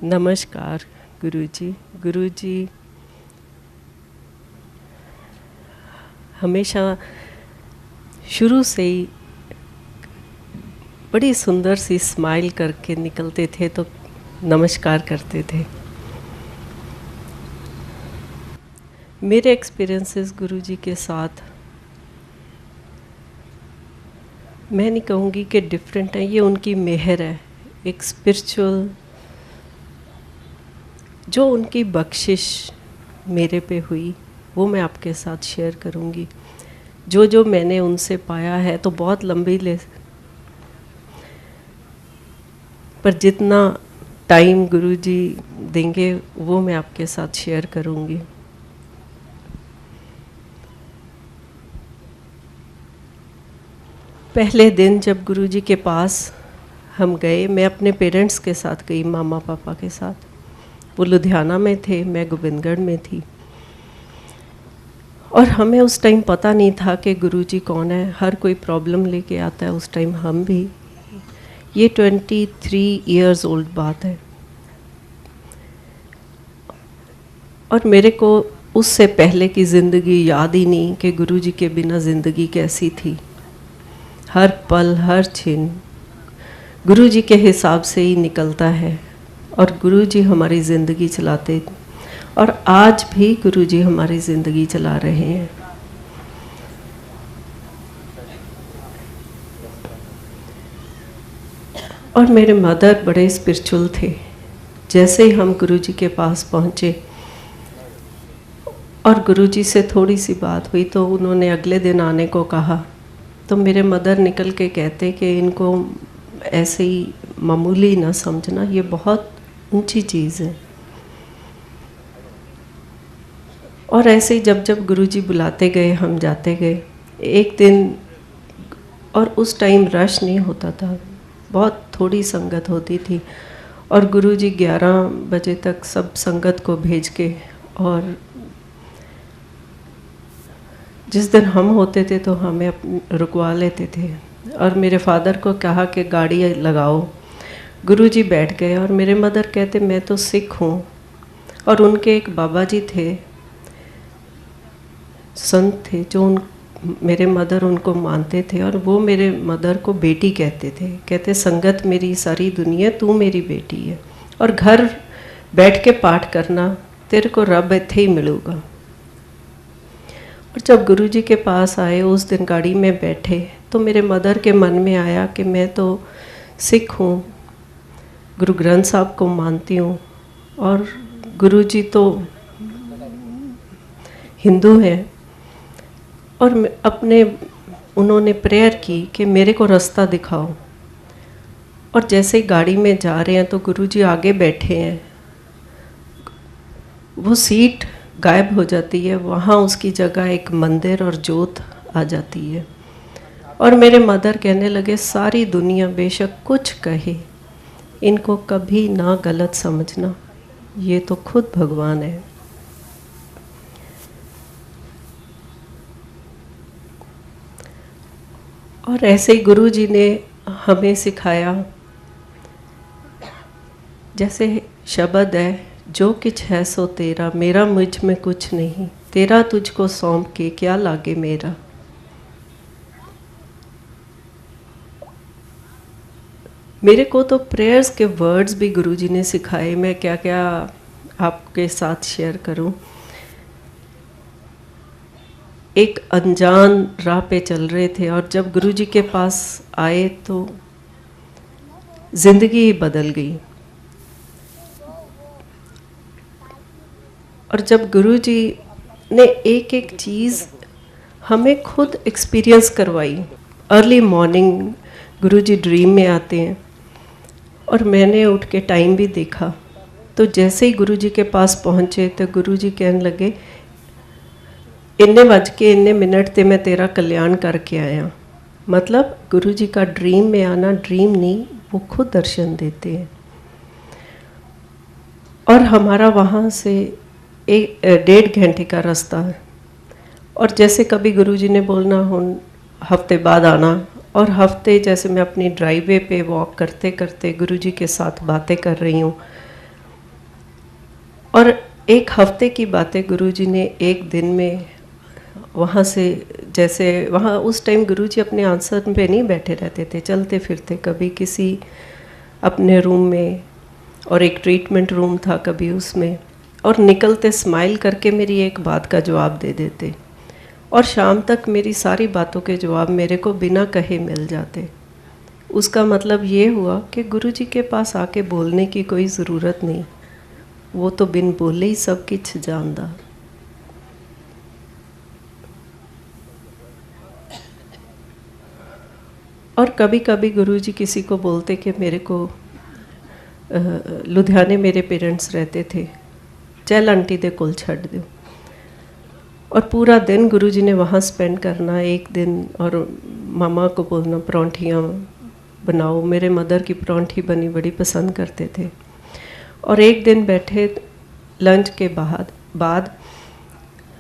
नमस्कार गुरुजी। गुरुजी हमेशा शुरू से ही बड़ी सुंदर सी स्माइल करके निकलते थे तो नमस्कार करते थे। मेरे एक्सपीरियंसेस गुरुजी के साथ मैं नहीं कहूँगी कि डिफरेंट है, ये उनकी मेहर है, एक स्पिरिचुअल जो उनकी बख्शिश मेरे पे हुई वो मैं आपके साथ शेयर करूँगी। जो मैंने उनसे पाया है तो बहुत लंबी पर जितना टाइम गुरुजी देंगे वो मैं आपके साथ शेयर करूँगी। पहले दिन जब गुरुजी के पास हम गए, मैं अपने पेरेंट्स के साथ गई, मामा पापा के साथ। वो लुधियाना में थे, मैं गोविंदगढ़ में थी। और हमें उस टाइम पता नहीं था कि गुरुजी कौन है। हर कोई प्रॉब्लम लेके आता है उस टाइम, हम भी। ये 23 इयर्स ओल्ड बात है। और मेरे को उससे पहले की ज़िंदगी याद ही नहीं कि गुरुजी के बिना ज़िंदगी कैसी थी। हर पल हर क्षण गुरुजी के हिसाब से ही निकलता है और गुरुजी हमारी ज़िंदगी चलाते, और आज भी गुरुजी हमारी ज़िंदगी चला रहे हैं। और मेरे मदर बड़े स्पिरिचुअल थे। जैसे ही हम गुरुजी के पास पहुँचे और गुरुजी से थोड़ी सी बात हुई तो उन्होंने अगले दिन आने को कहा, तो मेरे मदर निकल के कहते कि इनको ऐसे ही मामूली ना समझना, ये बहुत ऊंची चीज़ है। और ऐसे ही जब जब गुरुजी बुलाते गए हम जाते गए। एक दिन, और उस टाइम रश नहीं होता था, बहुत थोड़ी संगत होती थी, और गुरुजी 11 बजे तक सब संगत को भेज के, और जिस दिन हम होते थे तो हमें रुकवा लेते थे। और मेरे फादर को कहा कि गाड़ी लगाओ। गुरुजी बैठ गए और मेरे मदर कहते मैं तो सिख हूँ। और उनके एक बाबा जी थे, संत थे, जो मेरे मदर उनको मानते थे, और वो मेरे मदर को बेटी कहते थे। कहते संगत मेरी सारी दुनिया, तू मेरी बेटी है, और घर बैठ के पाठ करना, तेरे को रब इत्थे ही मिलूगा। और जब गुरुजी के पास आए, उस दिन गाड़ी में बैठे, तो मेरे मदर के मन में आया कि मैं तो सिख हूँ, गुरु ग्रंथ साहब को मानती हूँ, और गुरुजी तो हिंदू हैं। और उन्होंने प्रेयर की कि मेरे को रास्ता दिखाओ। और जैसे ही गाड़ी में जा रहे हैं तो गुरुजी आगे बैठे हैं, वो सीट गायब हो जाती है, वहाँ उसकी जगह एक मंदिर और जोत आ जाती है। और मेरे मदर कहने लगे सारी दुनिया बेशक कुछ कहे, इनको कभी ना गलत समझना, ये तो खुद भगवान है। और ऐसे ही गुरुजी ने हमें सिखाया, जैसे शब्द है, जो किछ है सो तेरा, मेरा मुझ में कुछ नहीं, तेरा तुझको सौंप के क्या लागे मेरा। मेरे को तो प्रेयर्स के वर्ड्स भी गुरुजी ने सिखाए। मैं क्या क्या आपके साथ शेयर करूं। एक अनजान राह पे चल रहे थे, और जब गुरुजी के पास आए तो ज़िंदगी ही बदल गई। और जब गुरुजी ने एक एक चीज़ हमें खुद एक्सपीरियंस करवाई। अर्ली मॉर्निंग गुरुजी ड्रीम में आते हैं, और मैंने उठ के टाइम भी देखा। तो जैसे ही गुरुजी के पास पहुँचे तो गुरुजी कहने लगे, इन्ने बज के इन्ने मिनट ते मैं तेरा कल्याण करके आया। मतलब गुरुजी का ड्रीम में आना ड्रीम नहीं, वो खुद दर्शन देते हैं। और हमारा वहाँ से 1.5 घंटे का रास्ता है। और जैसे कभी गुरुजी ने बोलना हफ्ते बाद आना, और हफ्ते जैसे मैं अपनी ड्राइवे पे वॉक करते करते गुरुजी के साथ बातें कर रही हूँ, और एक हफ्ते की बातें गुरुजी ने एक दिन में वहाँ से, जैसे वहाँ उस टाइम गुरुजी अपने आसन पे नहीं बैठे रहते थे, चलते फिरते, कभी किसी अपने रूम में, और एक ट्रीटमेंट रूम था कभी उसमें, और निकलते स्माइल करके मेरी एक बात का जवाब दे देते, और शाम तक मेरी सारी बातों के जवाब मेरे को बिना कहे मिल जाते। उसका मतलब ये हुआ कि गुरुजी के पास आके बोलने की कोई ज़रूरत नहीं, वो तो बिन बोले ही सब कुछ जानदा। और कभी कभी गुरुजी किसी को बोलते कि मेरे को लुधियाने मेरे पेरेंट्स रहते थे, चल आंटी दे कोल छड़ दो, और पूरा दिन गुरुजी ने वहाँ स्पेंड करना एक दिन, और मामा को बोलना परौंठियाँ बनाओ, मेरे मदर की परौंठी बनी बड़ी पसंद करते थे। और एक दिन बैठे लंच के बाद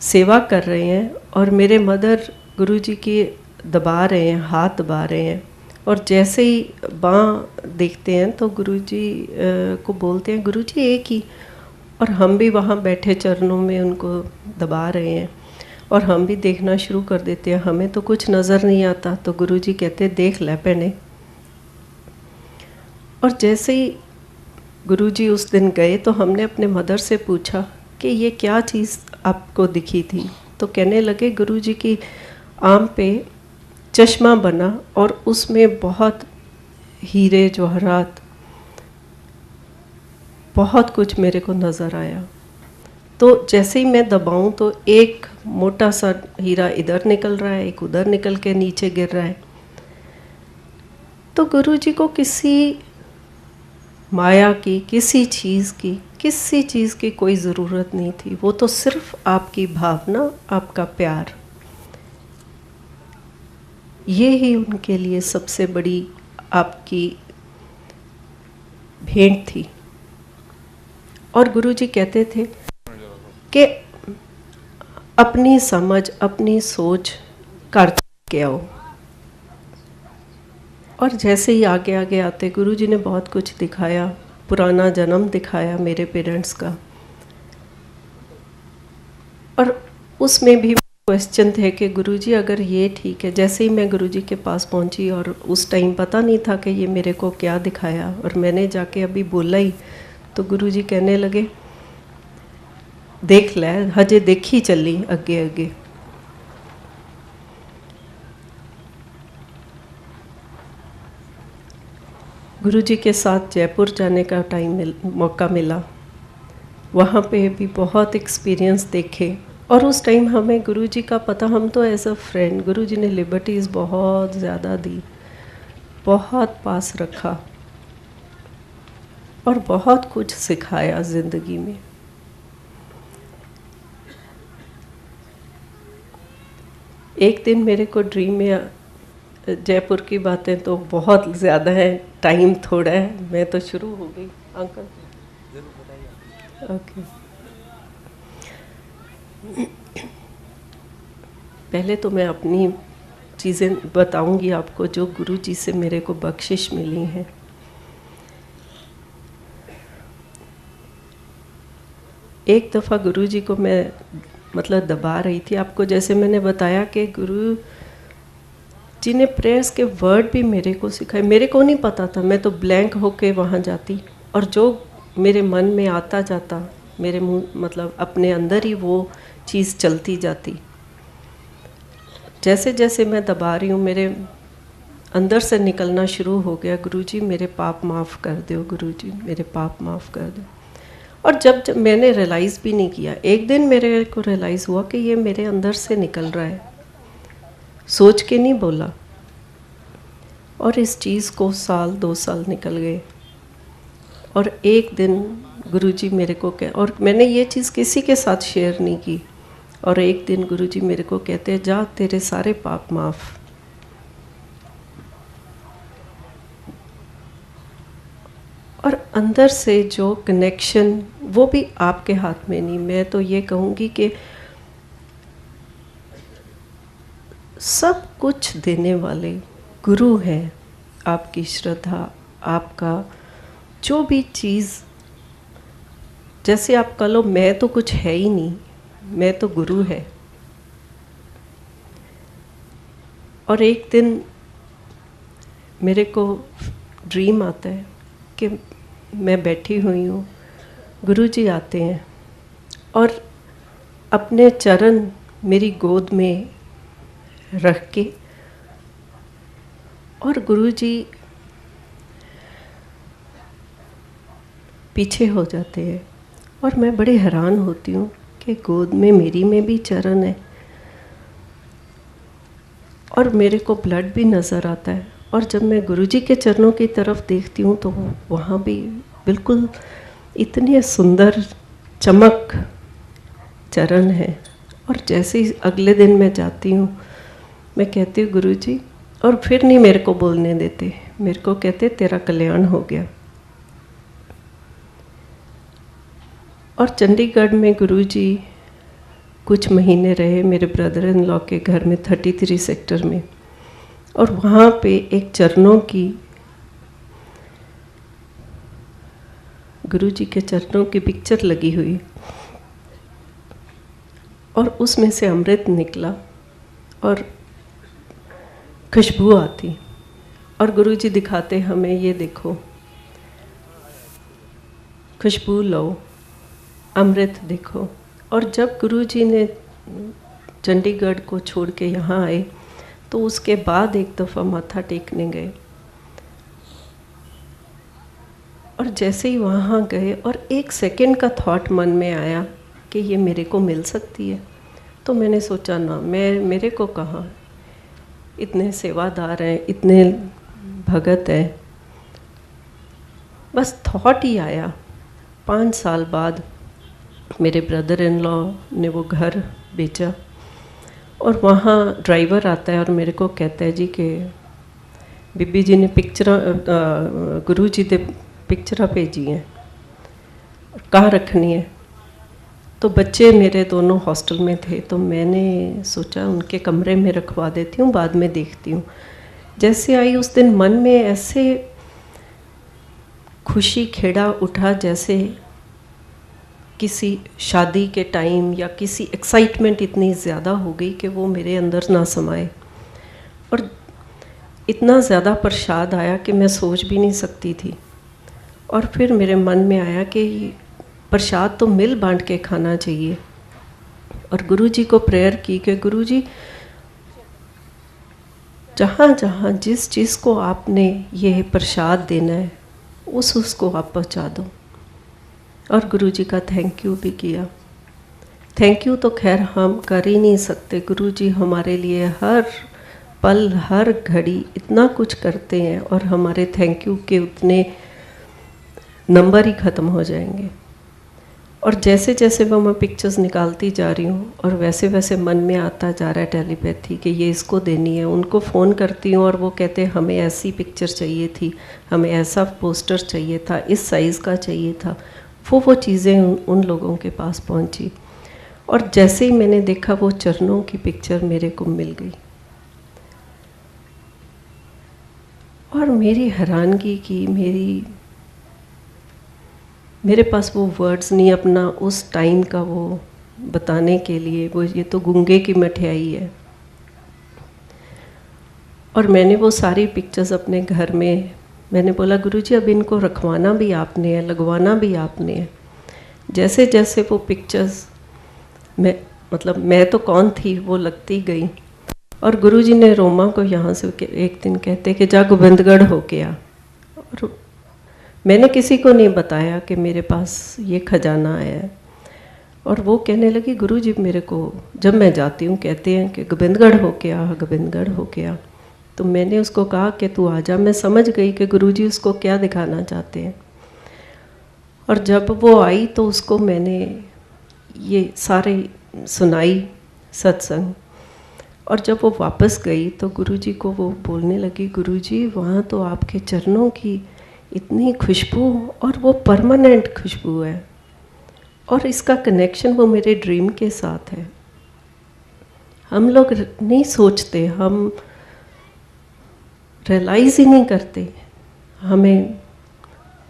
सेवा कर रहे हैं, और मेरे मदर गुरुजी की दबा रहे हैं, हाथ दबा रहे हैं, और जैसे ही बाँह देखते हैं तो गुरुजी को बोलते हैं गुरुजी एक ही, और हम भी वहाँ बैठे चरणों में उनको दबा रहे हैं, और हम भी देखना शुरू कर देते हैं, हमें तो कुछ नज़र नहीं आता, तो गुरुजी कहते देख ले पहने। और जैसे ही गुरुजी उस दिन गए तो हमने अपने मदर से पूछा कि ये क्या चीज़ आपको दिखी थी, तो कहने लगे गुरुजी की आम पे चश्मा बना, और उसमें बहुत हीरे जवाहरात, बहुत कुछ मेरे को नज़र आया। तो जैसे ही मैं दबाऊं तो एक मोटा सा हीरा इधर निकल रहा है, एक उधर निकल के नीचे गिर रहा है। तो गुरुजी को किसी माया की, किसी चीज़ की कोई ज़रूरत नहीं थी, वो तो सिर्फ आपकी भावना, आपका प्यार, ये ही उनके लिए सबसे बड़ी आपकी भेंट थी। और गुरुजी कहते थे कि अपनी समझ, अपनी सोच कर के आओ। और जैसे ही आगे आगे आते गुरुजी ने बहुत कुछ दिखाया, पुराना जन्म दिखाया मेरे पेरेंट्स का, और उसमें भी क्वेश्चन थे कि गुरुजी अगर ये ठीक है। जैसे ही मैं गुरुजी के पास पहुंची, और उस टाइम पता नहीं था कि ये मेरे को क्या दिखाया, और मैंने जाके अभी बोला ही तो गुरुजी कहने लगे देख ले, हजे देखी चली अगे अगे। गुरुजी के साथ जयपुर जाने का मौका मिला, वहाँ पे भी बहुत एक्सपीरियंस देखे, और उस टाइम हमें गुरुजी का पता, हम तो एज अ फ्रेंड, गुरुजी ने लिबर्टीज़ बहुत ज़्यादा दी, बहुत पास रखा, और बहुत कुछ सिखाया ज़िंदगी में। एक दिन मेरे को ड्रीम में, जयपुर की बातें तो बहुत ज़्यादा हैं, टाइम थोड़ा है, मैं तो शुरू हो गई। अंकल ओके, पहले तो मैं अपनी चीज़ें बताऊंगी आपको जो गुरुजी से मेरे को बख्शिश मिली हैं। एक दफ़ा गुरुजी को मैं मतलब दबा रही थी, आपको जैसे मैंने बताया कि गुरु जी ने प्रेयर्स के वर्ड भी मेरे को सिखाए, मेरे को नहीं पता था, मैं तो ब्लैंक होके वहाँ जाती, और जो मेरे मन में आता जाता, मेरे मुंह मतलब अपने अंदर ही वो चीज़ चलती जाती। जैसे जैसे मैं दबा रही हूँ मेरे अंदर से निकलना शुरू हो गया, गुरुजी मेरे पाप माफ़ कर दो, गुरुजी मेरे पाप माफ़ कर दो। और जब मैंने रियलाइज़ भी नहीं किया, एक दिन मेरे को रियलाइज़ हुआ कि ये मेरे अंदर से निकल रहा है, सोच के नहीं बोला। और इस चीज़ को 1-2 साल निकल गए, और एक दिन गुरुजी मेरे को और मैंने ये चीज़ किसी के साथ शेयर नहीं की, और एक दिन गुरुजी मेरे को कहते जा तेरे सारे पाप माफ़। और अंदर से जो कनेक्शन, वो भी आपके हाथ में नहीं, मैं तो ये कहूँगी कि सब कुछ देने वाले गुरु हैं। आपकी श्रद्धा, आपका जो भी चीज़ जैसे आप कह लो मैं तो कुछ है ही नहीं, मैं तो गुरु है। और एक दिन मेरे को ड्रीम आता है कि मैं बैठी हुई हूँ, गुरुजी आते हैं और अपने चरण मेरी गोद में रख के, और गुरुजी पीछे हो जाते हैं और मैं बड़े हैरान होती हूँ कि गोद में मेरी में भी चरण है और मेरे को ब्लड भी नज़र आता है। और जब मैं गुरुजी के चरणों की तरफ देखती हूँ तो वहाँ भी बिल्कुल इतने सुंदर चमक चरण है। और जैसे ही अगले दिन मैं जाती हूँ, मैं कहती हूँ गुरुजी, और फिर नहीं मेरे को बोलने देते, मेरे को कहते तेरा कल्याण हो गया। और चंडीगढ़ में गुरुजी कुछ महीने रहे मेरे ब्रदर इन लॉ के घर में 33 सेक्टर में, और वहाँ पे एक चरणों की, गुरुजी के चरणों की पिक्चर लगी हुई और उसमें से अमृत निकला और खुशबू आती और गुरुजी दिखाते हमें, ये देखो खुशबू लो, अमृत देखो। और जब गुरुजी ने चंडीगढ़ को छोड़ के यहाँ आए तो उसके बाद एक दफ़ा माथा टेकने गए, और जैसे ही वहाँ गए और एक सेकंड का थॉट मन में आया कि ये मेरे को मिल सकती है, तो मैंने सोचा ना, मेरे को कहाँ, इतने सेवादार हैं, इतने भगत हैं, बस थॉट ही आया। 5 साल बाद मेरे ब्रदर इन लॉ ने वो घर बेचा और वहाँ ड्राइवर आता है और मेरे को कहता है जी कि बीबी जी ने गुरु जी ने पिक्चर भेजी हैं, कहाँ रखनी है। तो बच्चे मेरे दोनों हॉस्टल में थे, तो मैंने सोचा उनके कमरे में रखवा देती हूँ, बाद में देखती हूँ। जैसे आई उस दिन मन में ऐसे खुशी खेड़ा उठा जैसे किसी शादी के टाइम या किसी एक्साइटमेंट इतनी ज़्यादा हो गई कि वो मेरे अंदर ना समाए, और इतना ज़्यादा प्रसाद आया कि मैं सोच भी नहीं सकती थी। और फिर मेरे मन में आया कि प्रसाद तो मिल बांट के खाना चाहिए, और गुरुजी को प्रेयर की कि गुरुजी जहाँ जहाँ जिस चीज़ को आपने ये प्रसाद देना है उसको आप पहुँचा दो। और गुरुजी का थैंक यू भी किया। थैंक यू तो खैर हम कर ही नहीं सकते, गुरुजी हमारे लिए हर पल हर घड़ी इतना कुछ करते हैं और हमारे थैंक यू के उतने नंबर ही ख़त्म हो जाएंगे। और जैसे जैसे वो मैं पिक्चर्स निकालती जा रही हूँ और वैसे वैसे मन में आता जा रहा है टेलीपैथी कि ये इसको देनी है। उनको फ़ोन करती हूँ और वो कहते हैं हमें ऐसी पिक्चर चाहिए थी, हमें ऐसा पोस्टर चाहिए था, इस साइज़ का चाहिए था। वो चीज़ें उन लोगों के पास पहुँची, और जैसे ही मैंने देखा वो चरणों की पिक्चर मेरे को मिल गई। और मेरी हैरानगी की, मेरे पास वो वर्ड्स नहीं अपना उस टाइम का वो बताने के लिए। वो ये तो गूंगे की मठियाई है। और मैंने वो सारी पिक्चर्स अपने घर में, मैंने बोला गुरुजी अब इनको रखवाना भी आपने है, लगवाना भी आपने है। जैसे जैसे वो पिक्चर्स मैं तो कौन थी वो लगती गई। और गुरुजी ने रोमा को यहाँ से एक दिन कहते कि जा गोविंदगढ़ होके आ। और मैंने किसी को नहीं बताया कि मेरे पास ये खजाना आया है। और वो कहने लगी गुरुजी मेरे को जब मैं जाती हूँ कहते हैं कि गोविंदगढ़ होके आ, गोविंदगढ़ होके आ। तो मैंने उसको कहा कि तू आ जा। मैं समझ गई कि गुरुजी उसको क्या दिखाना चाहते हैं। और जब वो आई तो उसको मैंने ये सारे सुनाई सत्संग। और जब वो वापस गई तो गुरुजी को वो बोलने लगी गुरुजी वहाँ तो आपके चरणों की इतनी खुशबू, और वो परमानेंट खुशबू है, और इसका कनेक्शन वो मेरे ड्रीम के साथ है। हम लोग नहीं सोचते, हम रियलाइज़ ही नहीं करते हमें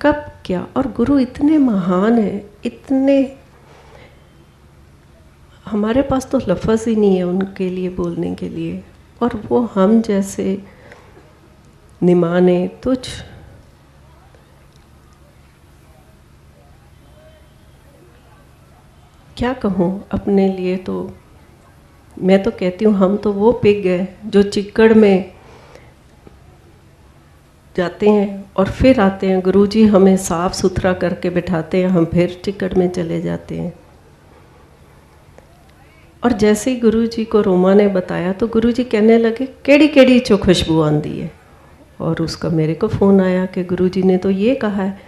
कब क्या। और गुरु इतने महान हैं, इतने, हमारे पास तो लफ्ज़ ही नहीं है उनके लिए बोलने के लिए, और वो हम जैसे निमाने तुझ, क्या कहूँ अपने लिए। तो मैं तो कहती हूँ हम तो वो पिग हैं जो चिक्कड़ में जाते हैं और फिर आते हैं, गुरुजी हमें साफ सुथरा करके बिठाते हैं, हम फिर चिक्कड़ में चले जाते हैं। और जैसे ही गुरुजी को रोमा ने बताया तो गुरुजी कहने लगे केड़ी केड़ी चो खुशबू आंदी है। और उसका मेरे को फ़ोन आया कि गुरुजी ने तो ये कहा है,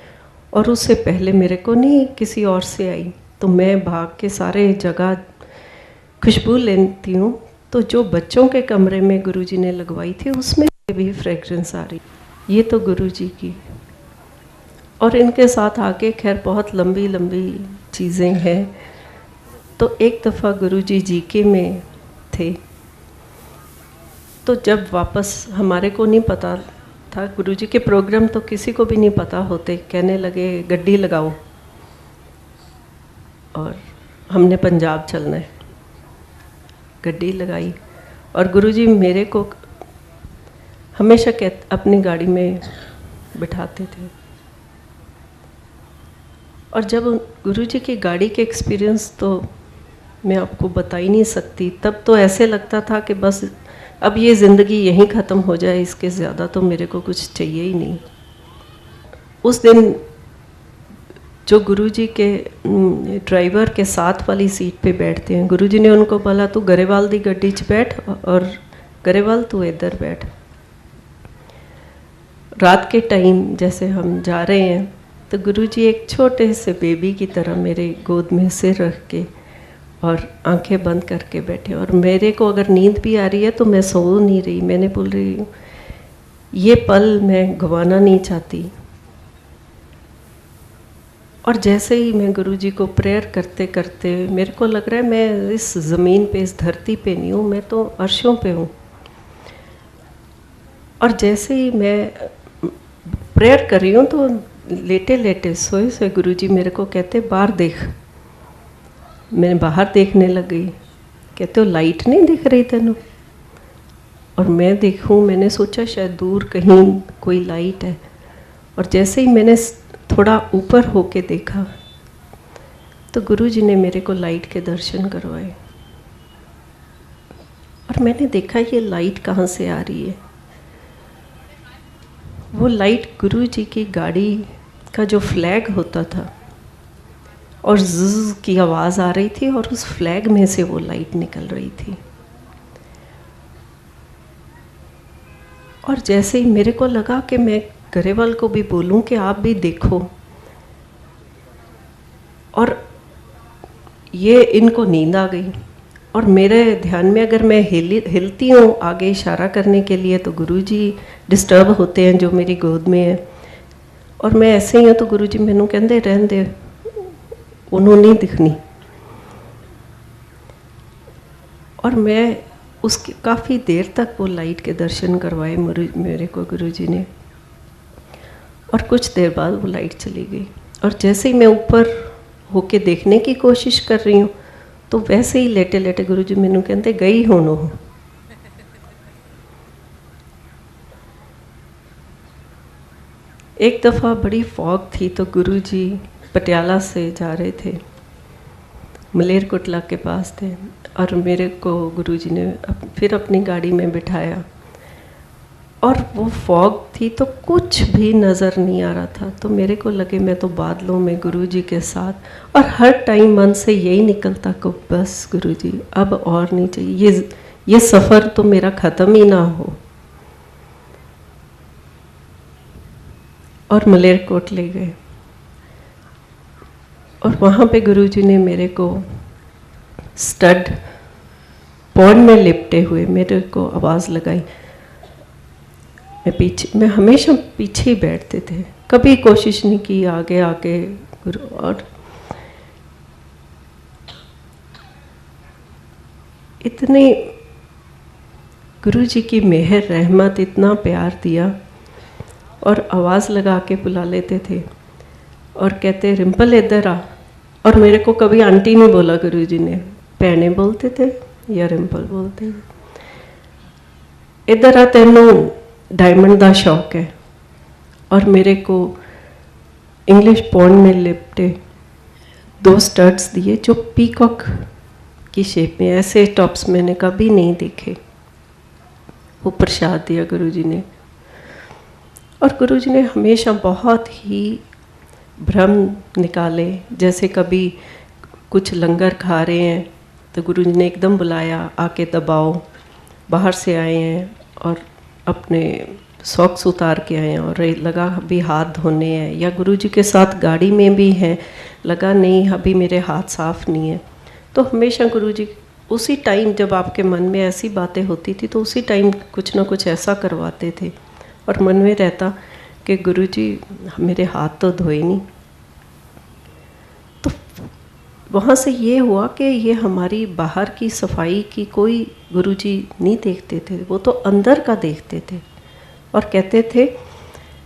और उससे पहले मेरे को नहीं किसी और से आई। तो मैं भाग के सारे जगह खुशबू लेती हूँ, तो जो बच्चों के कमरे में गुरुजी ने लगवाई थी उसमें भी फ्रेगरेंस आ रही, ये तो गुरुजी की। और इनके साथ आगे खैर बहुत लंबी लंबी चीज़ें हैं। तो एक दफ़ा गुरुजी जीके में थे, तो जब वापस, हमारे को नहीं पता था गुरुजी के प्रोग्राम तो किसी को भी नहीं पता होते, कहने लगे गड्डी लगाओ और हमने पंजाब चलना है। गड्डी लगाई और गुरुजी मेरे को हमेशा अपनी गाड़ी में बिठाते थे। और जब गुरुजी की गाड़ी के एक्सपीरियंस तो मैं आपको बता ही नहीं सकती। तब तो ऐसे लगता था कि बस अब ये ज़िंदगी यहीं ख़त्म हो जाए, इसके ज़्यादा तो मेरे को कुछ चाहिए ही नहीं। उस दिन जो गुरुजी के ड्राइवर के साथ वाली सीट पे बैठते हैं, गुरुजी ने उनको बोला तू गरेवाल दी गड्डी च बैठ और गरेवाल तू इधर बैठ। रात के टाइम जैसे हम जा रहे हैं तो गुरुजी एक छोटे से बेबी की तरह मेरे गोद में सिर रख के और आंखें बंद करके बैठे। और मेरे को अगर नींद भी आ रही है तो मैं सो नहीं रही, मैंने बोल रही हूँ ये पल मैं गंवाना नहीं चाहती। और जैसे ही मैं गुरुजी को प्रेयर करते करते मेरे को लग रहा है मैं इस ज़मीन पे, इस धरती पे नहीं हूँ, मैं तो अर्शों पे हूँ। और जैसे ही मैं प्रेयर कर रही हूँ तो लेटे लेटे सोए सोए गुरुजी मेरे को कहते बाहर देख। मैं बाहर देखने लग गई। कहते हो लाइट नहीं दिख रही तेनों? और मैं देखूँ, मैंने सोचा शायद दूर कहीं कोई लाइट है। और जैसे ही मैंने थोड़ा ऊपर होके देखा तो गुरुजी ने मेरे को लाइट के दर्शन करवाए। और मैंने देखा ये लाइट कहाँ से आ रही है। वो लाइट गुरुजी की गाड़ी का जो फ्लैग होता था और ज़ज़ की आवाज़ आ रही थी और उस फ्लैग में से वो लाइट निकल रही थी। और जैसे ही मेरे को लगा कि मैं गरेवाल को भी बोलूं कि आप भी देखो, और ये इनको नींद आ गई। और मेरे ध्यान में अगर मैं हिलती हूँ आगे इशारा करने के लिए तो गुरुजी डिस्टर्ब होते हैं जो मेरी गोद में है। और मैं ऐसे ही हूँ तो गुरुजी मैनू कहते रहन दे, उन्होंने नहीं दिखनी। और मैं उसके काफ़ी देर तक वो लाइट के दर्शन करवाए मेरे को गुरुजी ने। और कुछ देर बाद वो लाइट चली गई। और जैसे ही मैं ऊपर होके देखने की कोशिश कर रही हूँ तो वैसे ही लेटे लेटे गुरुजी मैनू कहते गई हुण हो। एक दफ़ा बड़ी फॉग थी तो गुरुजी पटियाला से जा रहे थे, मलेरकोटला के पास थे। और मेरे को गुरुजी ने फिर अपनी गाड़ी में बिठाया और वो फॉग थी तो कुछ भी नज़र नहीं आ रहा था। तो मेरे को लगे मैं तो बादलों में गुरुजी के साथ, और हर टाइम मन से यही निकलता कि बस गुरुजी अब और नहीं चाहिए, ये सफ़र तो मेरा ख़त्म ही ना हो। और मलेरकोट ले गए और वहाँ पे गुरुजी ने मेरे को स्टड पौंड में लिपटे हुए मेरे को आवाज़ लगाई। मैं हमेशा पीछे ही बैठते थे, कभी कोशिश नहीं की आगे आके गुरु। और इतनी गुरुजी की मेहर रहमत, इतना प्यार दिया और आवाज़ लगा के बुला लेते थे। और कहते रिंपल इधर आ। और मेरे को कभी आंटी नहीं बोला गुरुजी ने, भैने बोलते थे या रिंपल बोलते थे। इधर आ, तेनू डायमंड का शौक है। और मेरे को इंग्लिश पॉन्ड में लिपटे 2 स्टड्स दिए जो पीकॉक की शेप में, ऐसे टॉप्स मैंने कभी नहीं देखे। वो प्रसाद दिया गुरुजी ने। और गुरुजी ने हमेशा बहुत ही भ्रम निकाले। जैसे कभी कुछ लंगर खा रहे हैं तो गुरुजी ने एकदम बुलाया, आके दबाओ, बाहर से आए हैं और अपने सॉक्स उतार के आए हैं और लगा अभी हाथ धोने हैं, या गुरुजी के साथ गाड़ी में भी हैं, लगा नहीं अभी मेरे हाथ साफ नहीं है। तो हमेशा गुरुजी उसी टाइम जब आपके मन में ऐसी बातें होती थी तो उसी टाइम कुछ ना कुछ ऐसा करवाते थे। और मन में रहता कि गुरुजी मेरे हाथ तो धोए नहीं। तो वहाँ से ये हुआ कि ये हमारी बाहर की सफाई की कोई गुरुजी नहीं देखते थे, वो तो अंदर का देखते थे। और कहते थे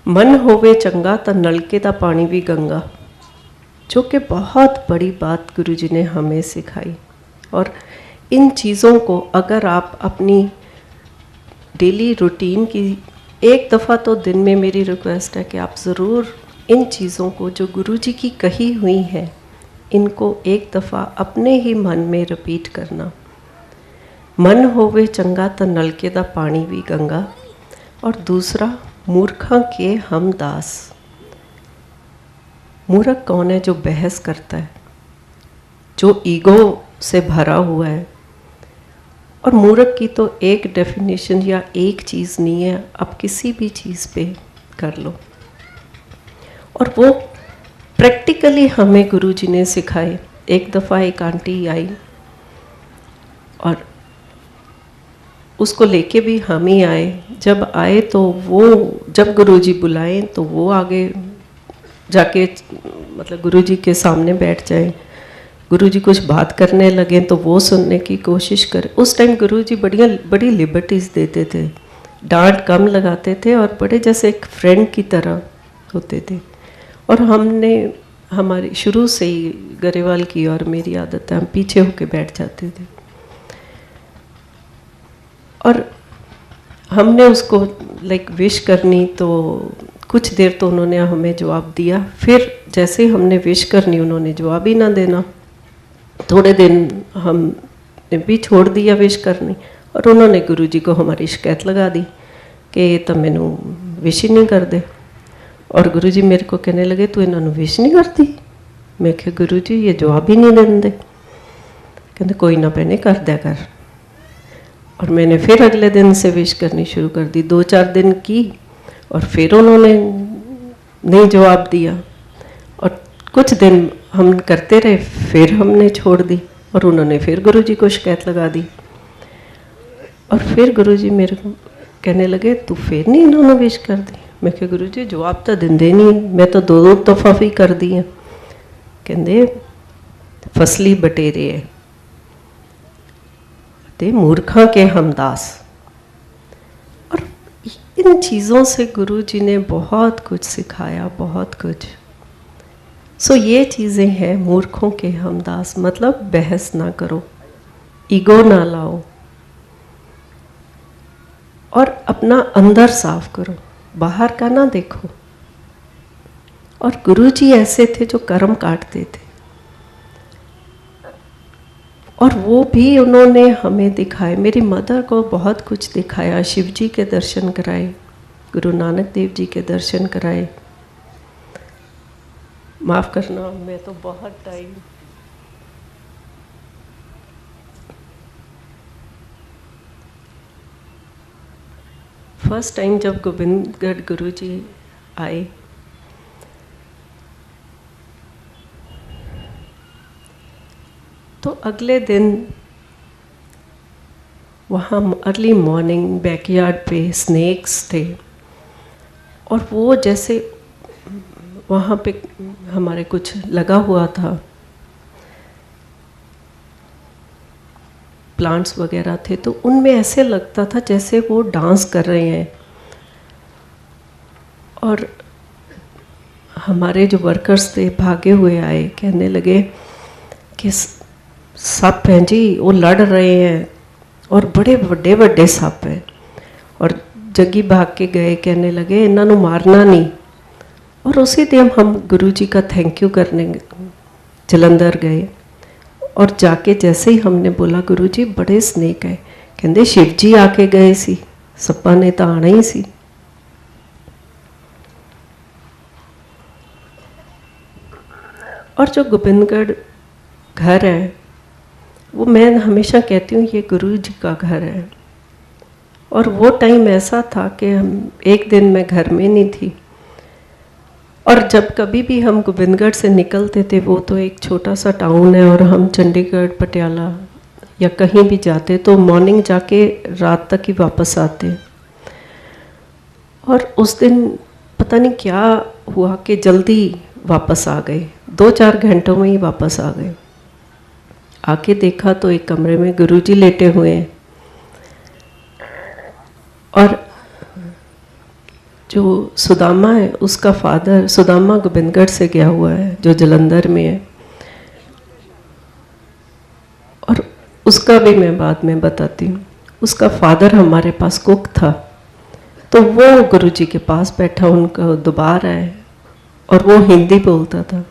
मन होवे चंगा तो नलके दा पानी भी गंगा, जो कि बहुत बड़ी बात गुरुजी ने हमें सिखाई। और इन चीज़ों को अगर आप अपनी डेली रूटीन की एक दफ़ा तो दिन में, मेरी रिक्वेस्ट है कि आप ज़रूर इन चीज़ों को जो गुरुजी की कही हुई है, इनको एक दफ़ा अपने ही मन में रिपीट करना। मन होवे चंगा तो नलके दा पानी भी गंगा। और दूसरा, मूर्खा के हम दास। मूर्ख कौन है? जो बहस करता है, जो ईगो से भरा हुआ है। और मूर्ख की तो एक डेफिनेशन या एक चीज़ नहीं है, आप किसी भी चीज़ पे कर लो। और वो प्रैक्टिकली हमें गुरुजी ने सिखाए। एक दफ़ा एक आंटी आई और उसको लेके भी हम ही आए। जब आए तो वो, जब गुरुजी बुलाए तो वो आगे जाके मतलब गुरुजी के सामने बैठ जाए, गुरुजी कुछ बात करने लगे तो वो सुनने की कोशिश करे। उस टाइम गुरुजी बड़ी लिबर्टीज़ देते थे, डांट कम लगाते थे और बड़े जैसे एक फ्रेंड की तरह होते थे। और हमने हमारी शुरू से ही गरेवाल की और मेरी आदत है, हम पीछे होके बैठ जाते थे। और हमने उसको विश करनी तो कुछ देर तो उन्होंने हमें जवाब दिया, फिर जैसे हमने विश करनी उन्होंने जवाब ही ना देना। थोड़े दिन हमने भी छोड़ दिया विश करनी और उन्होंने गुरुजी को हमारी शिकायत लगा दी कि ये तो मैनू विश ही नहीं करते। और गुरुजी मेरे को कहने लगे तू इन्होंने विश नहीं करती। मैं कहा गुरुजी ये जवाब ही नहीं देंगे। कहते कोई ना भैने कर दिया कर। और मैंने फिर अगले दिन से विश करनी शुरू कर दी। 2-4 दिन की और फिर उन्होंने नहीं जवाब दिया और कुछ दिन हम करते रहे, फिर हमने छोड़ दी और उन्होंने फिर गुरुजी को शिकायत लगा दी। और फिर गुरुजी मेरे को कहने लगे तू फिर नहीं इन्होंने विश कर दी। मैं कहा गुरुजी जवाब तो देंदे नहीं, मैं तो 2 दफ़ा भी कर दी है। कहते फसली बटेरे है ते मूर्खा के हमदास। और इन चीज़ों से गुरुजी ने बहुत कुछ सिखाया, बहुत कुछ। सो ये चीज़ें हैं मूर्खों के हमदास, मतलब बहस ना करो, ईगो ना लाओ और अपना अंदर साफ करो, बाहर का ना देखो। और गुरुजी ऐसे थे जो कर्म काटते थे और वो भी उन्होंने हमें दिखाए। मेरी मदर को बहुत कुछ दिखाया, शिव जी के दर्शन कराए, गुरु नानक देव जी के दर्शन कराए। माफ़ करना मैं तो बहुत टाइम फर्स्ट टाइम जब गोविंदगढ़ गुरु जी आए तो अगले दिन वहाँ अर्ली मॉर्निंग बैकयार्ड पे स्नेक्स थे और वो जैसे वहाँ पे हमारे कुछ लगा हुआ था, प्लांट्स वगैरह थे, तो उनमें ऐसे लगता था जैसे वो डांस कर रहे हैं। और हमारे जो वर्कर्स थे भागे हुए आए, कहने लगे कि सांप हैं जी, वो लड़ रहे हैं और बड़े बड़े बड़े सांप हैं। और जग्गी भाग के गए, कहने लगे इन्हों मारना नहीं। और उसी दिन हम गुरुजी का थैंक यू करने जलंधर गए। और जाके जैसे ही हमने बोला गुरुजी बड़े स्नेक है, कहते शिव जी आके गए सी, सप्पा ने तो आना ही सी। और जो गोबिंदगढ़ घर है वो मैं हमेशा कहती हूँ ये गुरु जी का घर है। और वो टाइम ऐसा था कि हम एक दिन मैं घर में नहीं थी, और जब कभी भी हम गोबिंदगढ़ से निकलते थे, वो तो एक छोटा सा टाउन है, और हम चंडीगढ़ पटियाला या कहीं भी जाते तो मॉर्निंग जाके रात तक ही वापस आते। और उस दिन पता नहीं क्या हुआ कि जल्दी वापस आ गए, 2-4 घंटों में ही वापस आ गए। आके देखा तो एक कमरे में गुरुजी लेटे हुए हैं, और जो सुदामा है उसका फादर, सुदामा गोबिंदगढ़ से गया हुआ है जो जलंधर में है, और उसका भी मैं बाद में बताती हूँ। उसका फादर हमारे पास कुक था, तो वो गुरुजी के पास बैठा, उनका दोबारा है, और वो हिंदी बोलता था।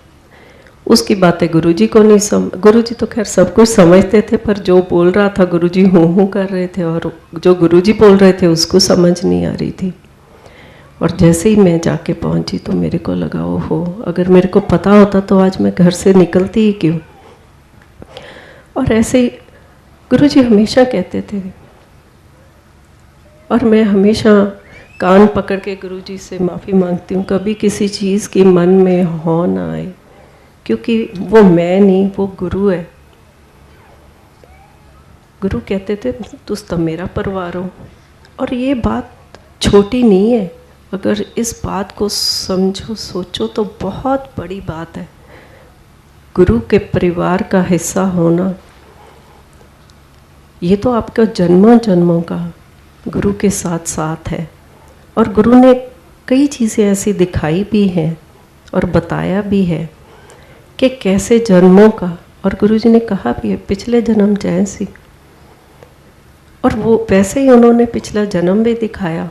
उसकी बातें गुरुजी को नहीं गुरुजी तो खैर सब कुछ समझते थे, पर जो बोल रहा था गुरुजी हूँ कर रहे थे, और जो गुरुजी बोल रहे थे उसको समझ नहीं आ रही थी। और जैसे ही मैं जाके पहुंची तो मेरे को लगा ओहो, अगर मेरे को पता होता तो आज मैं घर से निकलती ही क्यों। और ऐसे ही गुरुजी हमेशा कहते थे, और मैं हमेशा कान पकड़ के गुरुजी से माफ़ी मांगती हूँ, कभी किसी चीज़ की मन में हो ना आए, क्योंकि वो मैं नहीं, वो गुरु है। गुरु कहते थे तुम तो मेरा परिवार हो। और ये बात छोटी नहीं है, अगर इस बात को समझो सोचो तो बहुत बड़ी बात है। गुरु के परिवार का हिस्सा होना, ये तो आपका जन्मों जन्मों का गुरु के साथ साथ है। और गुरु ने कई चीज़ें ऐसी दिखाई भी हैं और बताया भी है कि कैसे जन्मों का, और गुरुजी ने कहा भी है पिछले जन्म जैसी, और वो वैसे ही उन्होंने पिछला जन्म भी दिखाया।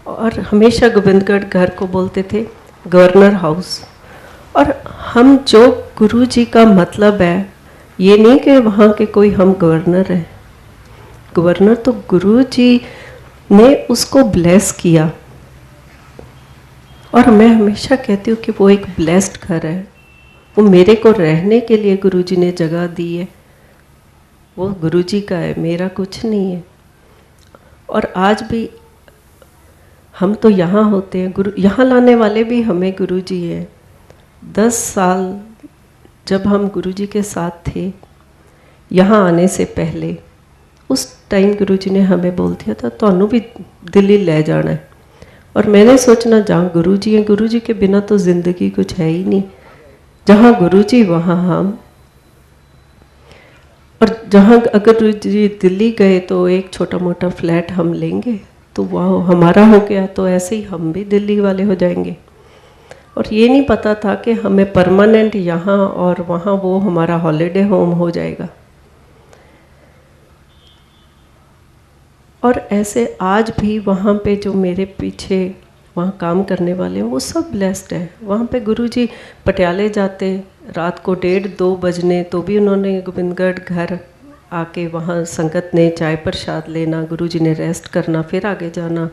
और हमेशा गोबिंदगढ़ घर को बोलते थे गवर्नर हाउस। और हम जो गुरुजी का मतलब है, ये नहीं कि वहाँ के कोई हम गवर्नर हैं, गवर्नर तो गुरुजी ने उसको ब्लेस किया। और मैं हमेशा कहती हूँ कि वो एक ब्लेस्ड घर है, वो मेरे को रहने के लिए गुरुजी ने जगह दी है, वो गुरुजी का है, मेरा कुछ नहीं है। और आज भी हम तो यहाँ होते हैं, गुरु यहाँ लाने वाले भी हमें गुरुजी हैं। 10 साल जब हम गुरुजी के साथ थे यहाँ आने से पहले, उस टाइम गुरुजी ने हमें बोल दिया था तो भी दिल्ली ले जाना है। और मैंने सोचना जहाँ गुरुजी हैं, गुरुजी के बिना तो ज़िंदगी कुछ है ही नहीं। जहाँ गुरुजी वहाँ हम, और जहाँ अगर गुरुजी दिल्ली गए तो एक छोटा मोटा फ्लैट हम लेंगे तो वह हमारा हो गया, तो ऐसे ही हम भी दिल्ली वाले हो जाएंगे। और ये नहीं पता था कि हमें परमानेंट यहाँ और वहाँ वो हमारा हॉलीडे होम हो जाएगा। और ऐसे आज भी वहाँ पे जो मेरे पीछे वहाँ काम करने वाले हैं वो सब ब्लेस्ड है। वहाँ पे गुरुजी पटियाले जाते रात को 1:30-2 बजने, तो भी उन्होंने गोबिंदगढ़ घर आके वहाँ संगत ने चाय प्रसाद लेना, गुरुजी ने रेस्ट करना, फिर आगे जाना,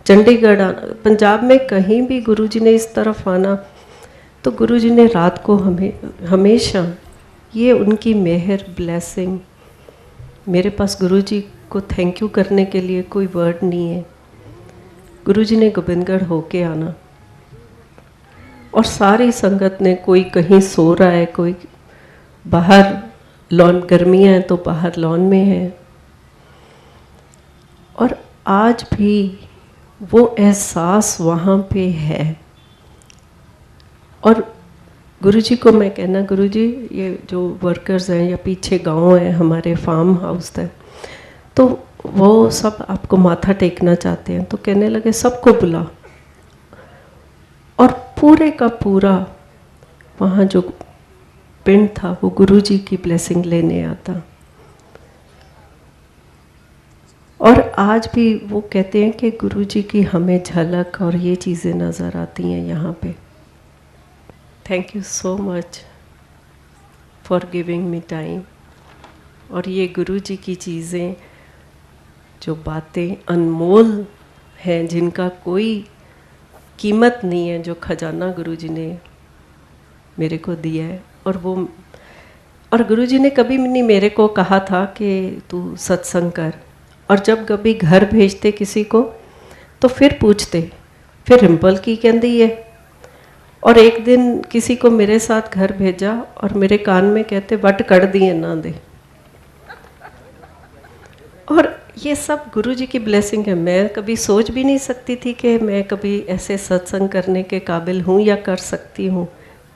चंडीगढ़ आना। पंजाब में कहीं भी गुरुजी ने इस तरफ आना तो गुरुजी ने रात को हमेशा, ये उनकी मेहर ब्लेसिंग। मेरे पास गुरुजी को थैंक यू करने के लिए कोई वर्ड नहीं है। गुरुजी ने गोबिंदगढ़ होके आना, और सारी संगत ने, कोई कहीं सो रहा है, कोई बाहर लॉन, गर्मियाँ हैं तो बाहर लॉन में है। और आज भी वो एहसास वहाँ पे है। और गुरुजी को मैं कहना, गुरुजी ये जो वर्कर्स हैं या पीछे गांव है हमारे, फार्म हाउस है, तो वो सब आपको माथा टेकना चाहते हैं, तो कहने लगे सबको बुला। और पूरे का पूरा वहाँ जो पिंड था वो गुरुजी की ब्लेसिंग लेने आता। और आज भी वो कहते हैं कि गुरुजी की हमें झलक और ये चीज़ें नज़र आती हैं यहाँ पे। Thank you so much for giving me time. और ये गुरुजी की चीज़ें, जो बातें अनमोल हैं, जिनका कोई कीमत नहीं है, जो खजाना गुरुजी ने मेरे को दिया है। और गुरुजी ने कभी नहीं मेरे को कहा था कि तू सत्संग कर। और जब कभी घर भेजते किसी को तो फिर पूछते, फिर रिम्पल की कहती है। और एक दिन किसी को मेरे साथ घर भेजा और मेरे कान में कहते वट कड़ दिए ना दे। और ये सब गुरुजी की ब्लेसिंग है। मैं कभी सोच भी नहीं सकती थी कि मैं कभी ऐसे सत्संग करने के काबिल हूँ या कर सकती हूँ।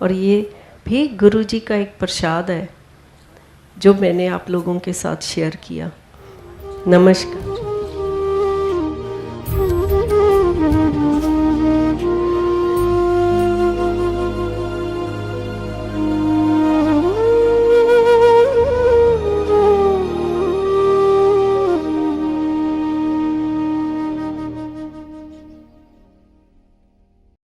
और ये भी गुरुजी का एक प्रसाद है जो मैंने आप लोगों के साथ शेयर किया। नमस्कार।